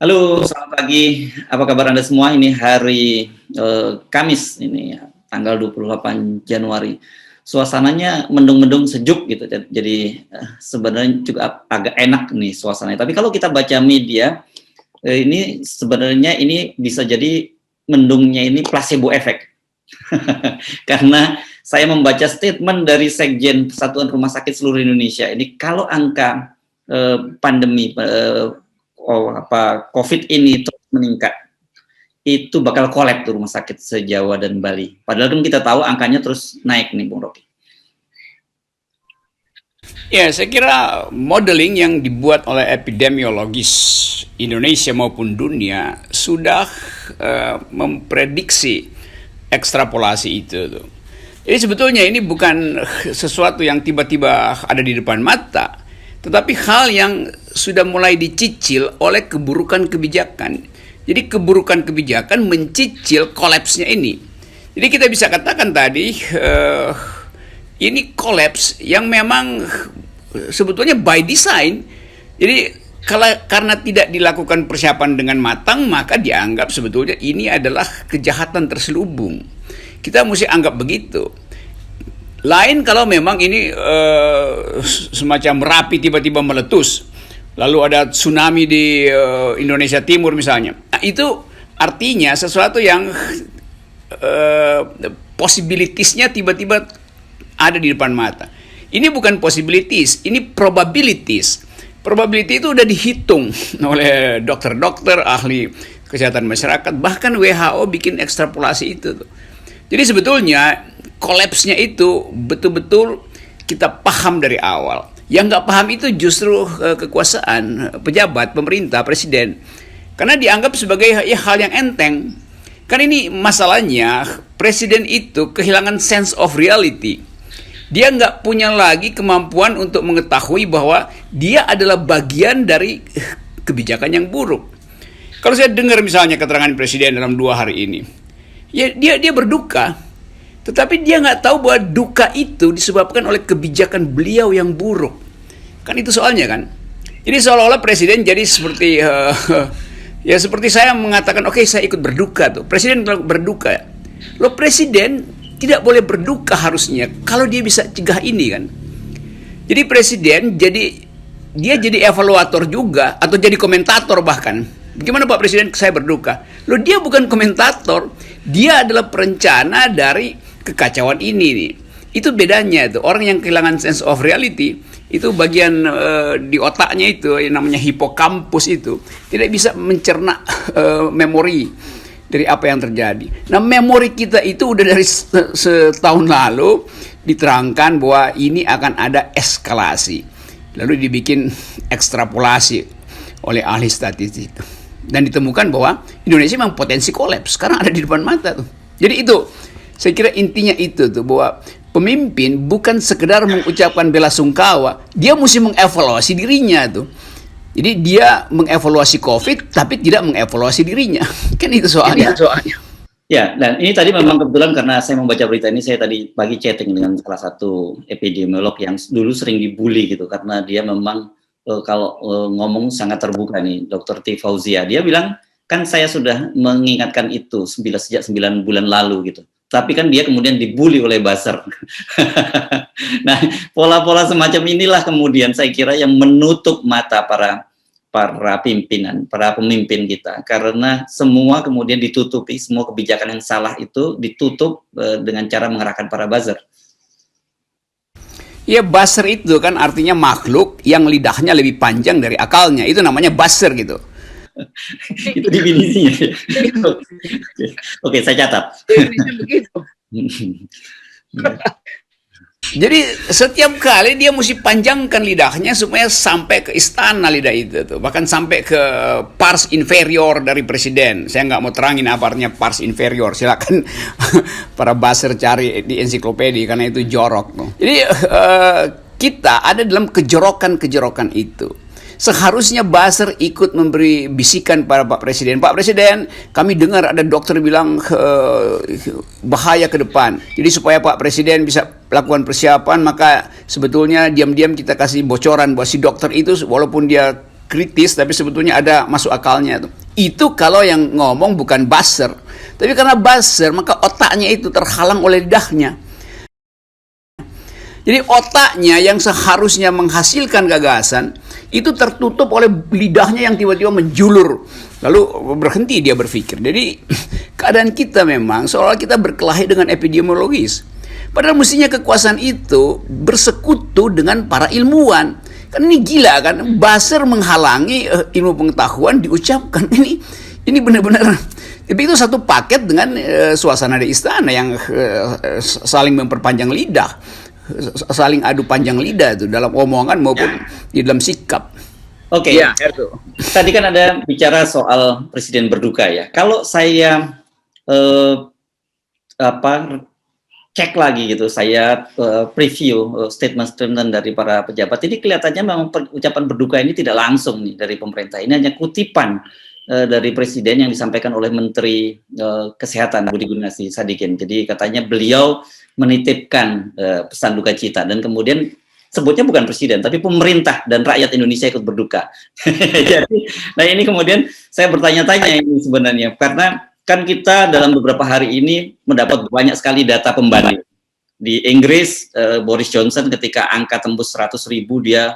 Halo, selamat pagi. Apa kabar Anda semua? Ini hari Kamis ini ya, tanggal 28 Januari. Suasananya mendung-mendung sejuk gitu. Jadi sebenarnya juga agak enak nih suasananya. Tapi kalau kita baca media, ini sebenarnya ini bisa jadi mendungnya ini placebo effect. Karena saya membaca statement dari Sekjen Persatuan Rumah Sakit Seluruh Indonesia. Ini kalau angka pandemi COVID ini terus meningkat, itu bakal kolab tuh rumah sakit se-Jawa dan Bali. Padahal kan kita tahu angkanya terus naik nih, Bung Rocky. Ya, saya kira modeling yang dibuat oleh epidemiologis Indonesia maupun dunia sudah memprediksi ekstrapolasi itu tuh. Jadi sebetulnya ini bukan sesuatu yang tiba-tiba ada di depan mata, tetapi hal yang sudah mulai dicicil oleh keburukan kebijakan. Jadi keburukan kebijakan mencicil kolapsnya ini. Jadi kita bisa katakan tadi ini kolaps yang memang sebetulnya by design. Jadi karena tidak dilakukan persiapan dengan matang, maka dianggap sebetulnya ini adalah kejahatan terselubung. Kita mesti anggap begitu. Lain kalau memang ini semacam Merapi tiba-tiba meletus, lalu ada tsunami di Indonesia Timur misalnya. Nah, itu artinya sesuatu yang possibilities-nya tiba-tiba ada di depan mata. Ini bukan possibilities, ini probabilities. Probability itu udah dihitung oleh dokter-dokter, ahli kesehatan masyarakat, bahkan WHO bikin ekstrapolasi itu tuh. Jadi sebetulnya kolapsnya itu betul-betul kita paham dari awal. Yang nggak paham itu justru kekuasaan, pejabat, pemerintah, presiden. Karena dianggap sebagai hal yang enteng. Kan ini masalahnya, presiden itu kehilangan sense of reality. Dia nggak punya lagi kemampuan untuk mengetahui bahwa dia adalah bagian dari kebijakan yang buruk. Kalau saya dengar misalnya keterangan presiden dalam 2 hari ini, ya dia berduka, tetapi dia nggak tahu bahwa duka itu disebabkan oleh kebijakan beliau yang buruk. Kan itu soalnya kan. Jadi seolah-olah presiden jadi seperti ya seperti saya mengatakan oke, saya ikut berduka tuh. Presiden berduka. Loh, presiden tidak boleh berduka harusnya kalau dia bisa cegah ini kan. Jadi presiden dia jadi evaluator juga atau jadi komentator bahkan. Gimana Pak Presiden saya berduka? Loh, dia bukan komentator, dia adalah perencana dari kekacauan ini nih. Itu bedanya tuh. Orang yang kehilangan sense of reality itu bagian di otaknya itu yang namanya hipokampus itu tidak bisa mencerna memori dari apa yang terjadi. Nah, memori kita itu udah dari setahun lalu diterangkan bahwa ini akan ada eskalasi. Lalu dibikin ekstrapolasi oleh ahli statistik. Dan ditemukan bahwa Indonesia memang potensi kolaps. Sekarang ada di depan mata tuh. Jadi itu, saya kira intinya itu tuh, bahwa pemimpin bukan sekedar mengucapkan bela sungkawa, dia mesti mengevaluasi dirinya tuh. Jadi dia mengevaluasi COVID, tapi tidak mengevaluasi dirinya. Kan itu soalnya. Ya, dan ini tadi memang kebetulan karena saya membaca berita ini, saya tadi pagi chatting dengan salah satu epidemiolog yang dulu sering dibully gitu, karena dia memang kalau ngomong sangat terbuka nih, Dr. T. Fauzia. Dia bilang, kan saya sudah mengingatkan itu sejak 9 bulan lalu gitu. Tapi kan dia kemudian dibully oleh buzzer. Nah, pola-pola semacam inilah kemudian saya kira yang menutup mata para pemimpin kita, karena semua kemudian ditutupi, semua kebijakan yang salah itu ditutup dengan cara mengerahkan para buzzer. Ya, buzzer itu kan artinya makhluk yang lidahnya lebih panjang dari akalnya. Itu namanya buzzer gitu. Itu definisinya. Oke, saya catat. Jadi setiap kali dia mesti panjangkan lidahnya supaya sampai ke istana lidah itu tuh. Bahkan sampai ke pars inferior dari presiden. Saya nggak mau terangin apa artinya pars inferior. Silakan para buzzer cari di ensiklopedia karena itu jorok tuh. Jadi kita ada dalam kejorokan-kejorokan itu. Seharusnya buzzer ikut memberi bisikan pada Pak Presiden. Pak Presiden, kami dengar ada dokter bilang bahaya ke depan. Jadi supaya Pak Presiden bisa lakukan persiapan, maka sebetulnya diam-diam kita kasih bocoran bahwa si dokter itu walaupun dia kritis tapi sebetulnya ada masuk akalnya tuh. Itu kalau yang ngomong bukan buzzer. Tapi karena buzzer maka otaknya itu terhalang oleh lidahnya. Jadi otaknya yang seharusnya menghasilkan gagasan itu tertutup oleh lidahnya yang tiba-tiba menjulur. Lalu berhenti dia berpikir. Jadi keadaan kita memang seolah kita berkelahi dengan epidemiologis. Padahal mestinya kekuasaan itu bersekutu dengan para ilmuwan. Kan ini gila kan, buzzer menghalangi ilmu pengetahuan diucapkan. Ini benar-benar. Tapi itu satu paket dengan suasana di istana yang saling memperpanjang lidah, saling adu panjang lidah itu dalam omongan maupun di dalam sikap. Oke. Ya, Tadi kan ada bicara soal presiden berduka ya. Kalau saya cek lagi gitu, saya preview statement-statement dari para pejabat, ini kelihatannya memang ucapan berduka ini tidak langsung nih dari pemerintah. Ini hanya kutipan dari presiden yang disampaikan oleh Menteri Kesehatan Budi Gunadi Sadikin. Jadi katanya beliau menitipkan pesan duka cita dan kemudian sebutnya bukan presiden tapi pemerintah dan rakyat Indonesia ikut berduka. Jadi, nah ini kemudian saya bertanya-tanya ini sebenarnya karena kan kita dalam beberapa hari ini mendapat banyak sekali data pembanding. Di Inggris, Boris Johnson ketika angka tembus 100.000 dia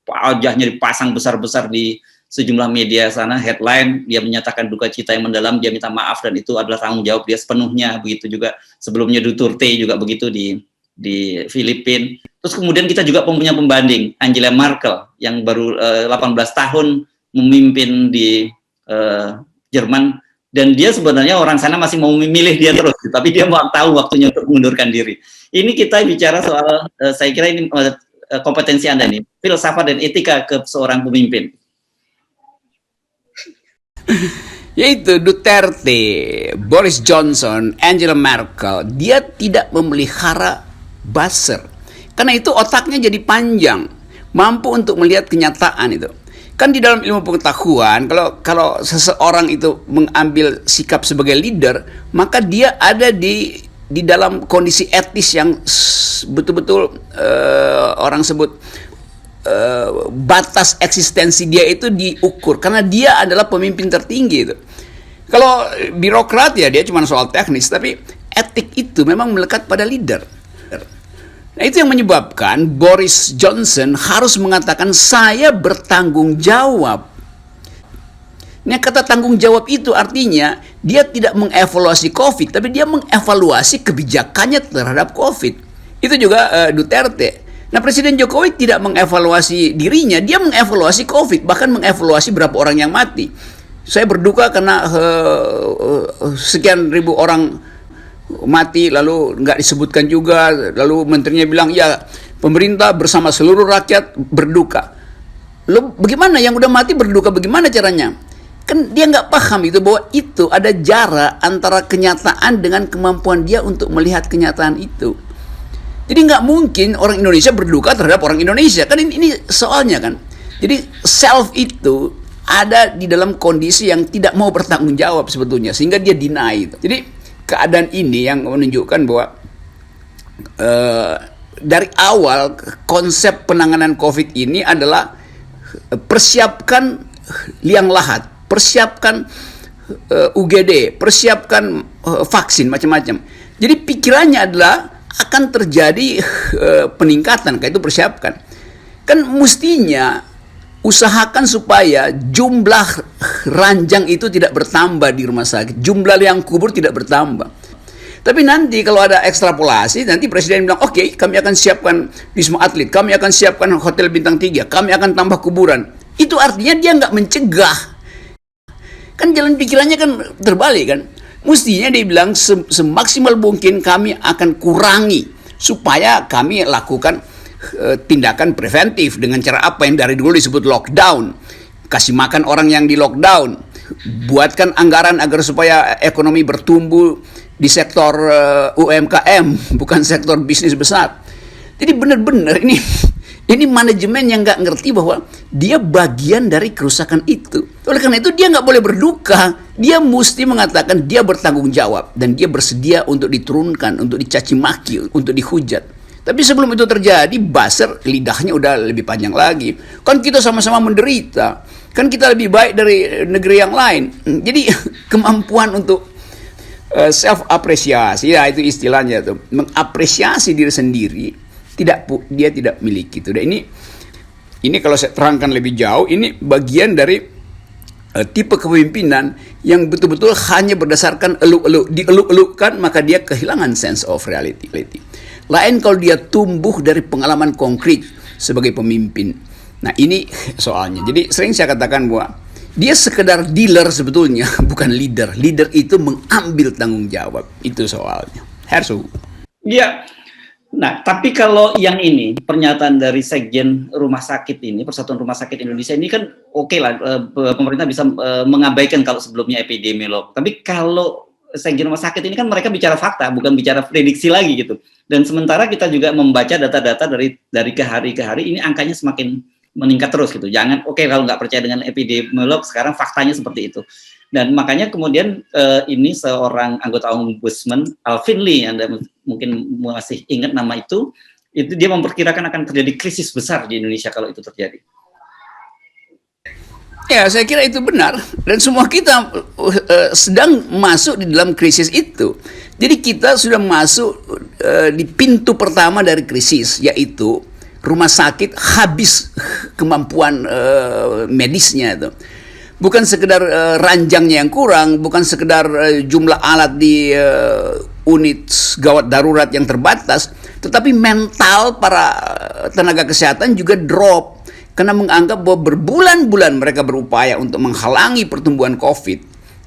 wajahnya dipasang besar-besar di sejumlah media sana, headline, dia menyatakan duka cita yang mendalam, dia minta maaf dan itu adalah tanggung jawab dia sepenuhnya. Begitu juga sebelumnya Duterte juga begitu di Filipina. Terus kemudian kita juga punya pembanding, Angela Merkel yang baru 18 tahun memimpin di Jerman. Dan dia sebenarnya orang sana masih mau memilih dia terus, tapi dia mau tahu waktunya untuk mengundurkan diri. Ini kita bicara soal, saya kira ini kompetensi Anda nih, filsafat dan etika ke seorang pemimpin. Yaitu Duterte, Boris Johnson, Angela Merkel, dia tidak memelihara buzzer. Karena itu otaknya jadi panjang, mampu untuk melihat kenyataan itu. Kan di dalam ilmu pengetahuan, kalau seseorang itu mengambil sikap sebagai leader, maka dia ada di dalam kondisi etis yang betul-betul orang sebut batas eksistensi dia itu diukur karena dia adalah pemimpin tertinggi itu. Kalau birokrat ya dia cuma soal teknis, tapi etik itu memang melekat pada leader. Nah itu yang menyebabkan Boris Johnson harus mengatakan saya bertanggung jawab. Nah kata tanggung jawab itu artinya dia tidak mengevaluasi COVID, tapi dia mengevaluasi kebijakannya terhadap COVID. Itu juga Duterte. Nah Presiden Jokowi tidak mengevaluasi dirinya, dia mengevaluasi COVID, bahkan mengevaluasi berapa orang yang mati. Saya berduka karena sekian ribu orang mati, lalu nggak disebutkan juga, lalu menterinya bilang ya pemerintah bersama seluruh rakyat berduka. Lalu bagaimana yang udah mati berduka, bagaimana caranya? Kan dia nggak paham itu bahwa itu ada jarak antara kenyataan dengan kemampuan dia untuk melihat kenyataan itu. Jadi nggak mungkin orang Indonesia berduka terhadap orang Indonesia, kan ini soalnya kan. Jadi self itu ada di dalam kondisi yang tidak mau bertanggung jawab sebetulnya, sehingga dia deny itu. Jadi keadaan ini yang menunjukkan bahwa dari awal konsep penanganan COVID ini adalah persiapkan liang lahat, persiapkan UGD, persiapkan vaksin macam-macam. Jadi pikirannya adalah akan terjadi peningkatan, kayak itu persiapkan. Kan mestinya usahakan supaya jumlah ranjang itu tidak bertambah di rumah sakit, jumlah yang kubur tidak bertambah. Tapi nanti kalau ada ekstrapolasi, nanti Presiden bilang, oke, kami akan siapkan Wisma Atlet, kami akan siapkan hotel bintang 3, kami akan tambah kuburan. Itu artinya dia nggak mencegah. Kan jalan pikirannya kan terbalik kan. Mestinya dia bilang semaksimal mungkin kami akan kurangi supaya kami lakukan tindakan preventif dengan cara apa yang dari dulu disebut lockdown, kasih makan orang yang di lockdown, buatkan anggaran agar supaya ekonomi bertumbuh di sektor UMKM bukan sektor bisnis besar. Jadi benar-benar ini manajemen yang nggak ngerti bahwa dia bagian dari kerusakan itu. Oleh karena itu dia nggak boleh berduka, dia mesti mengatakan dia bertanggung jawab dan dia bersedia untuk diturunkan, untuk dicaci maki, untuk dihujat. Tapi sebelum itu terjadi, buzzer lidahnya udah lebih panjang lagi. Kan kita sama-sama menderita. Kan kita lebih baik dari negeri yang lain. Jadi kemampuan untuk self apresiasi, ya itu istilahnya tuh, mengapresiasi diri sendiri dia tidak miliki itu. Dan ini kalau saya terangkan lebih jauh, ini bagian dari tipe kepemimpinan yang betul-betul hanya berdasarkan eluk-eluk, dieluk-elukkan maka dia kehilangan sense of reality. Lain kalau dia tumbuh dari pengalaman konkret sebagai pemimpin. Nah ini soalnya. Jadi sering saya katakan bahwa dia sekedar dealer sebetulnya, bukan leader. Leader itu mengambil tanggung jawab. Itu soalnya. Hersu. Iya. Nah, tapi kalau yang ini, pernyataan dari Sekjen Rumah Sakit ini, Persatuan Rumah Sakit Indonesia ini kan oke lah, pemerintah bisa mengabaikan kalau sebelumnya epidemiolog. Tapi kalau Sekjen Rumah Sakit ini kan mereka bicara fakta, bukan bicara prediksi lagi gitu. Dan sementara kita juga membaca data-data dari ke hari ke hari, ini angkanya semakin meningkat terus gitu. Jangan kalau nggak percaya dengan epidemiolog, sekarang faktanya seperti itu. Dan makanya kemudian ini seorang anggota Ombudsman, Alvin Lee, Anda mungkin masih ingat nama itu dia memperkirakan akan terjadi krisis besar di Indonesia kalau itu terjadi. Ya, saya kira itu benar. Dan semua kita sedang masuk di dalam krisis itu. Jadi kita sudah masuk di pintu pertama dari krisis, yaitu rumah sakit habis kemampuan medisnya itu. Bukan sekedar ranjangnya yang kurang, bukan sekedar jumlah alat di unit gawat darurat yang terbatas, tetapi mental para tenaga kesehatan juga drop. Karena menganggap bahwa berbulan-bulan mereka berupaya untuk menghalangi pertumbuhan COVID.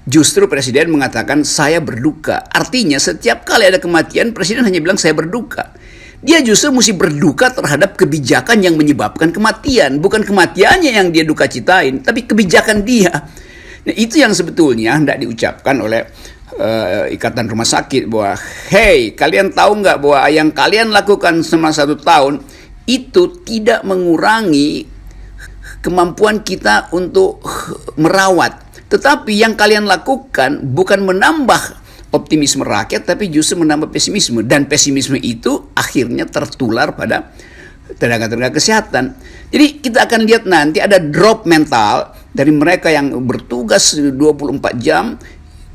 Justru Presiden mengatakan saya berduka. Artinya setiap kali ada kematian, Presiden hanya bilang saya berduka. Dia justru mesti berduka terhadap kebijakan yang menyebabkan kematian. Bukan kematiannya yang dia duka citain, tapi kebijakan dia. Nah, itu yang sebetulnya hendak diucapkan oleh Ikatan Rumah Sakit. Bahwa, hey, kalian tahu nggak bahwa yang kalian lakukan selama 1 tahun, itu tidak mengurangi kemampuan kita untuk merawat. Tetapi yang kalian lakukan bukan menambah optimisme rakyat, tapi justru menambah pesimisme. Dan pesimisme itu akhirnya tertular pada tenaga-tenaga kesehatan. Jadi kita akan lihat nanti ada drop mental dari mereka yang bertugas 24 jam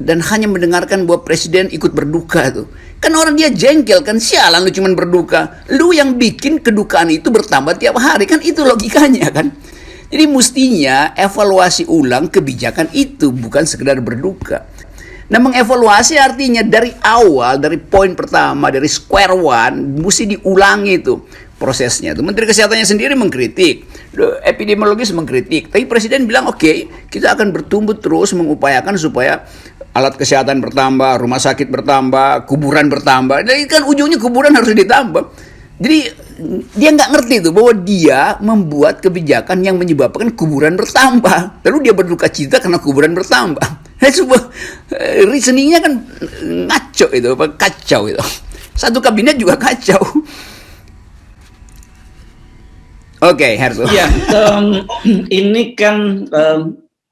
dan hanya mendengarkan bahwa Presiden ikut berduka tuh. Kan orang dia jengkel kan, sialan lu cuman berduka. Lu yang bikin kedukaan itu bertambah tiap hari, kan itu logikanya kan. Jadi mestinya evaluasi ulang kebijakan itu, bukan sekedar berduka. Nah, mengevaluasi artinya dari awal, dari poin pertama, dari square one, mesti diulangi itu prosesnya. Menteri Kesehatannya sendiri mengkritik, epidemiologis mengkritik, tapi Presiden bilang oke, kita akan bertumbuh terus mengupayakan supaya alat kesehatan bertambah, rumah sakit bertambah, kuburan bertambah. Jadi kan ujungnya kuburan harus ditambah. Jadi dia nggak ngerti tuh bahwa dia membuat kebijakan yang menyebabkan kuburan bertambah. Lalu dia berduka cita karena kuburan bertambah. Nah, sebuah reasoningnya kan ngaco itu, kacau itu. Satu kabinet juga kacau. Oke, Herso. Iya, ini kan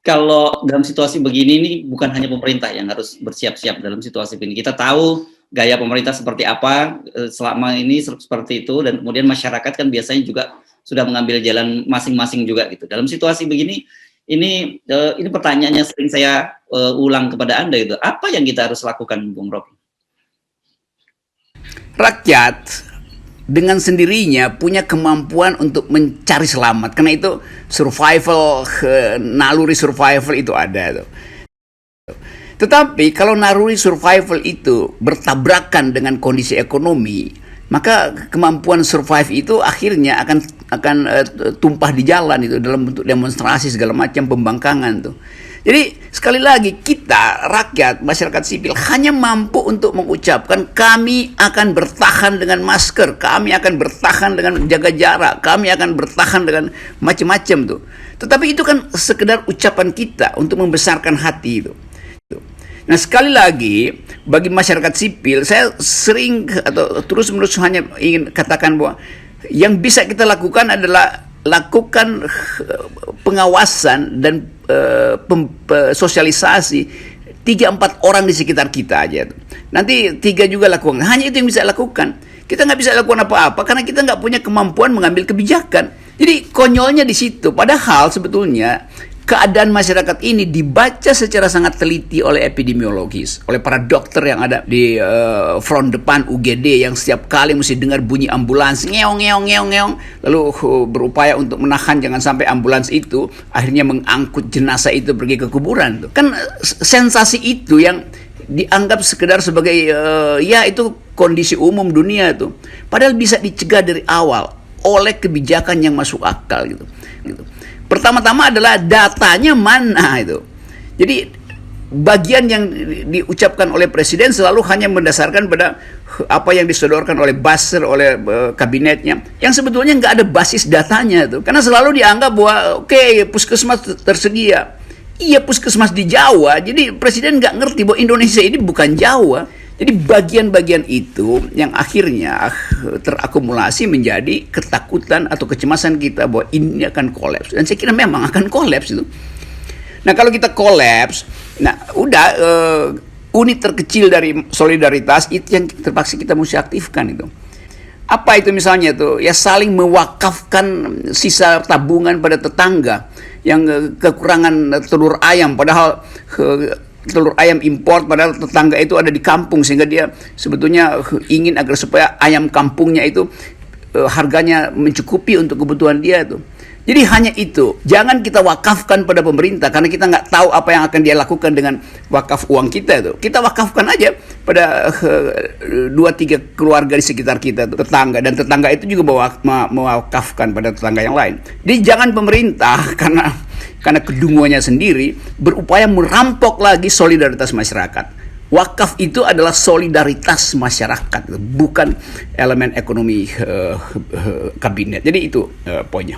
kalau dalam situasi begini ini bukan hanya pemerintah yang harus bersiap-siap dalam situasi begini. Kita tahu gaya pemerintah seperti apa selama ini seperti itu, dan kemudian masyarakat kan biasanya juga sudah mengambil jalan masing-masing juga gitu. Dalam situasi begini, ini pertanyaannya sering saya ulang kepada Anda itu, apa yang kita harus lakukan, Bung Rob? Rakyat dengan sendirinya punya kemampuan untuk mencari selamat, karena itu survival, naluri survival itu ada tuh. Tetapi kalau naluri survival itu bertabrakan dengan kondisi ekonomi, maka kemampuan survive itu akhirnya akan tumpah di jalan itu dalam bentuk demonstrasi segala macam, pembangkangan tuh. Jadi sekali lagi kita rakyat, masyarakat sipil hanya mampu untuk mengucapkan kami akan bertahan dengan masker, kami akan bertahan dengan jaga jarak, kami akan bertahan dengan macam-macam tuh. Tetapi itu kan sekedar ucapan kita untuk membesarkan hati itu. Nah, sekali lagi bagi masyarakat sipil, saya sering atau terus-menerus hanya ingin katakan bahwa yang bisa kita lakukan adalah lakukan pengawasan dan sosialisasi 3-4 orang di sekitar kita aja. Nanti 3 juga lakukan. Hanya itu yang bisa lakukan. Kita nggak bisa lakukan apa-apa karena kita nggak punya kemampuan mengambil kebijakan. Jadi konyolnya di situ. Padahal sebetulnya keadaan masyarakat ini dibaca secara sangat teliti oleh epidemiologis, oleh para dokter yang ada di front depan UGD yang setiap kali mesti dengar bunyi ambulans ngeong ngeong ngeong ngeong, lalu berupaya untuk menahan jangan sampai ambulans itu akhirnya mengangkut jenazah itu pergi ke kuburan. Kan sensasi itu yang dianggap sekedar sebagai ya itu kondisi umum dunia tuh. Padahal bisa dicegah dari awal oleh kebijakan yang masuk akal gitu. Pertama-tama adalah datanya mana itu. Jadi bagian yang diucapkan oleh presiden selalu hanya mendasarkan pada apa yang disodorkan oleh buzzer, oleh kabinetnya, yang sebetulnya nggak ada basis datanya tuh. Karena selalu dianggap bahwa oke, puskesmas tersedia. Iya, puskesmas di Jawa. Jadi presiden nggak ngerti bahwa Indonesia ini bukan Jawa. Jadi bagian-bagian itu yang akhirnya terakumulasi menjadi ketakutan atau kecemasan kita bahwa ini akan kolaps. Dan saya kira memang akan kolaps itu. Nah kalau kita kolaps, nah udah unit terkecil dari solidaritas itu yang terpaksa kita mesti aktifkan itu. Apa itu misalnya tuh? Ya saling mewakafkan sisa tabungan pada tetangga yang kekurangan telur ayam, padahal telur ayam import padahal tetangga itu ada di kampung sehingga dia sebetulnya ingin agar supaya ayam kampungnya itu harganya mencukupi untuk kebutuhan dia tuh. Jadi hanya itu, jangan kita wakafkan pada pemerintah karena kita nggak tahu apa yang akan dia lakukan dengan wakaf uang kita itu. Kita wakafkan aja pada 2-3 keluarga di sekitar kita tuh, tetangga, dan tetangga itu juga mewakafkan pada tetangga yang lain. Jadi jangan pemerintah karena kedunguannya sendiri berupaya merampok lagi solidaritas masyarakat. Wakaf itu adalah solidaritas masyarakat, bukan elemen ekonomi kabinet. Jadi itu poinnya.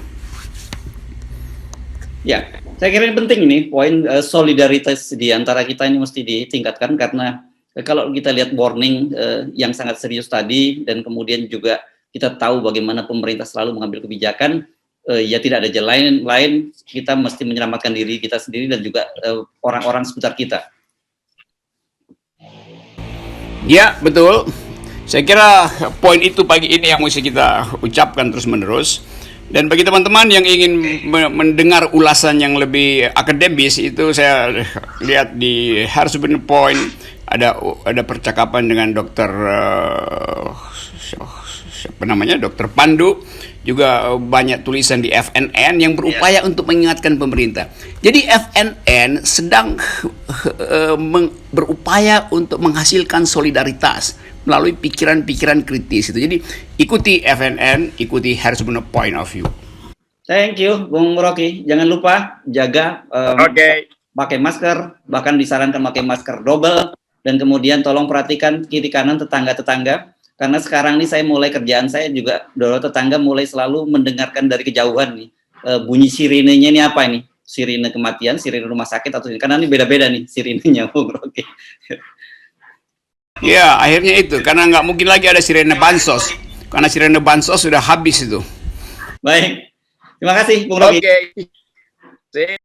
Ya, saya kira ini penting ini poin solidaritas di antara kita ini mesti ditingkatkan karena kalau kita lihat warning yang sangat serius tadi dan kemudian juga kita tahu bagaimana pemerintah selalu mengambil kebijakan, ya tidak ada jalan lain kita mesti menyelamatkan diri kita sendiri dan juga orang-orang sekitar kita. Ya, betul. Saya kira poin itu pagi ini yang mesti kita ucapkan terus-menerus. Dan bagi teman-teman yang ingin mendengar ulasan yang lebih akademis, itu saya lihat di Harshbun Point ada percakapan dengan Dokter Dokter Pandu, juga banyak tulisan di FNN yang berupaya untuk mengingatkan pemerintah. Jadi FNN sedang berupaya untuk menghasilkan solidaritas melalui pikiran-pikiran kritis itu. Jadi ikuti FNN, ikuti Harshbun Point of View. Thank you, Bung Rocky. Jangan lupa jaga pakai masker, bahkan disarankan pakai masker double, dan kemudian tolong perhatikan kiri kanan tetangga-tetangga. Karena sekarang nih saya mulai kerjaan saya juga, dulu tetangga mulai selalu mendengarkan dari kejauhan nih bunyi sirinenya ini apa ini? Sirine kematian, sirine rumah sakit atau ini? Karena ini beda-beda nih sirinenya, Bung Rocky. Ya, akhirnya itu karena nggak mungkin lagi ada sirene bansos, karena sirene bansos sudah habis itu. Baik, terima kasih, Bung Rocky. Oke.